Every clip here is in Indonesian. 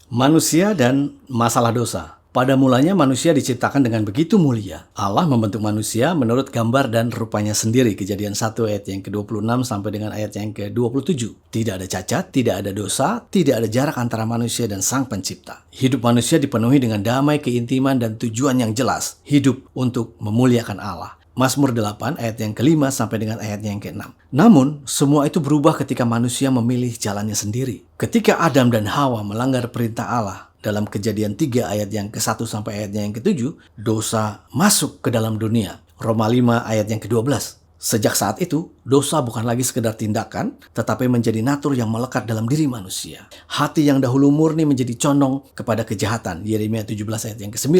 Manusia dan masalah dosa. Pada mulanya manusia diciptakan dengan begitu mulia. Allah membentuk manusia menurut gambar dan rupanya sendiri. Kejadian 1 ayat yang ke-26 sampai dengan ayat yang ke-27. Tidak ada cacat, tidak ada dosa, tidak ada jarak antara manusia dan Sang Pencipta. Hidup manusia dipenuhi dengan damai, keintiman, dan tujuan yang jelas. Hidup untuk memuliakan Allah. Mazmur 8 ayat yang ke-5 sampai dengan ayat yang ke-6. Namun, semua itu berubah ketika manusia memilih jalannya sendiri. Ketika Adam dan Hawa melanggar perintah Allah dalam Kejadian 3 ayat yang ke-1 sampai ayat yang ke-7, dosa masuk ke dalam dunia. Roma 5 ayat yang ke-12. Sejak saat itu, dosa bukan lagi sekedar tindakan, tetapi menjadi natur yang melekat dalam diri manusia. Hati yang dahulu murni menjadi condong kepada kejahatan. Yeremia 17 ayat yang ke-9.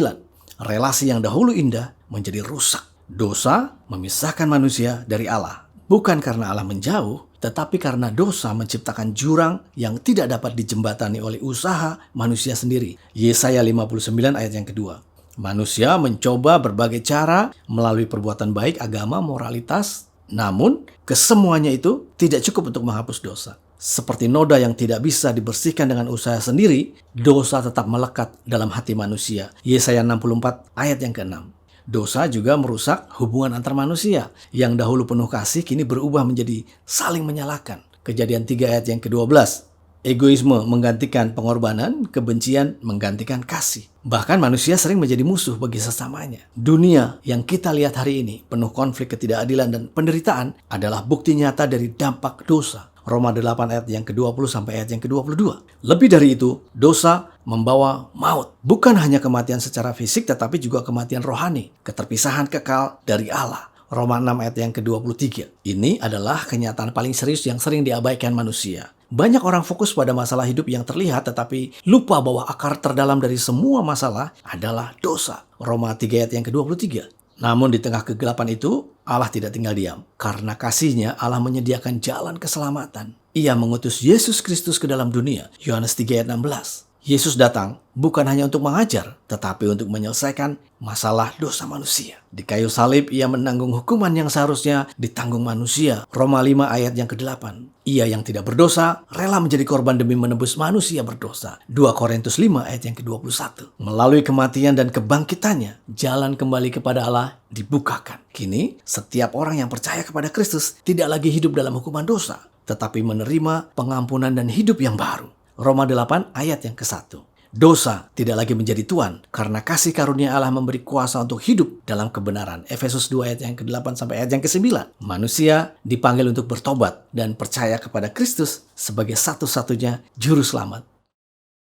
Relasi yang dahulu indah menjadi rusak. Dosa memisahkan manusia dari Allah. Bukan karena Allah menjauh, tetapi karena dosa menciptakan jurang yang tidak dapat dijembatani oleh usaha manusia sendiri. Yesaya 59 ayat yang kedua. Manusia mencoba berbagai cara melalui perbuatan baik, agama, moralitas. Namun, kesemuanya itu tidak cukup untuk menghapus dosa. Seperti noda yang tidak bisa dibersihkan dengan usaha sendiri, dosa tetap melekat dalam hati manusia. Yesaya 64 ayat yang ke-6. Dosa juga merusak hubungan antar manusia. Yang dahulu penuh kasih kini berubah menjadi saling menyalahkan. Kejadian 3 ayat yang ke-12. Egoisme menggantikan pengorbanan, kebencian menggantikan kasih. Bahkan manusia sering menjadi musuh bagi sesamanya. Dunia yang kita lihat hari ini penuh konflik, ketidakadilan, dan penderitaan adalah bukti nyata dari dampak dosa. Roma 8 ayat yang ke-20 sampai ayat yang ke-22. Lebih dari itu, dosa membawa maut. Bukan hanya kematian secara fisik, tetapi juga kematian rohani. Keterpisahan kekal dari Allah. Roma 6 ayat yang ke-23. Ini adalah kenyataan paling serius yang sering diabaikan manusia. Banyak orang fokus pada masalah hidup yang terlihat, tetapi lupa bahwa akar terdalam dari semua masalah adalah dosa. Roma 3 ayat yang ke-23. Namun di tengah kegelapan itu, Allah tidak tinggal diam. Karena kasih-Nya, Allah menyediakan jalan keselamatan. Ia mengutus Yesus Kristus ke dalam dunia. Yohanes 3 ayat 16. Yesus datang bukan hanya untuk mengajar, tetapi untuk menyelesaikan masalah dosa manusia. Di kayu salib, Ia menanggung hukuman yang seharusnya ditanggung manusia. Roma 5 ayat yang ke-8. Ia yang tidak berdosa, rela menjadi korban demi menebus manusia berdosa. 2 Korintus 5 ayat yang ke-21. Melalui kematian dan kebangkitannya, jalan kembali kepada Allah dibukakan. Kini, setiap orang yang percaya kepada Kristus tidak lagi hidup dalam hukuman dosa, tetapi menerima pengampunan dan hidup yang baru. Roma 8 ayat yang ke-1. Dosa tidak lagi menjadi tuan karena kasih karunia Allah memberi kuasa untuk hidup dalam kebenaran. Efesus 2 ayat yang ke-8 sampai ayat yang ke-9. Manusia dipanggil untuk bertobat dan percaya kepada Kristus sebagai satu-satunya juru selamat.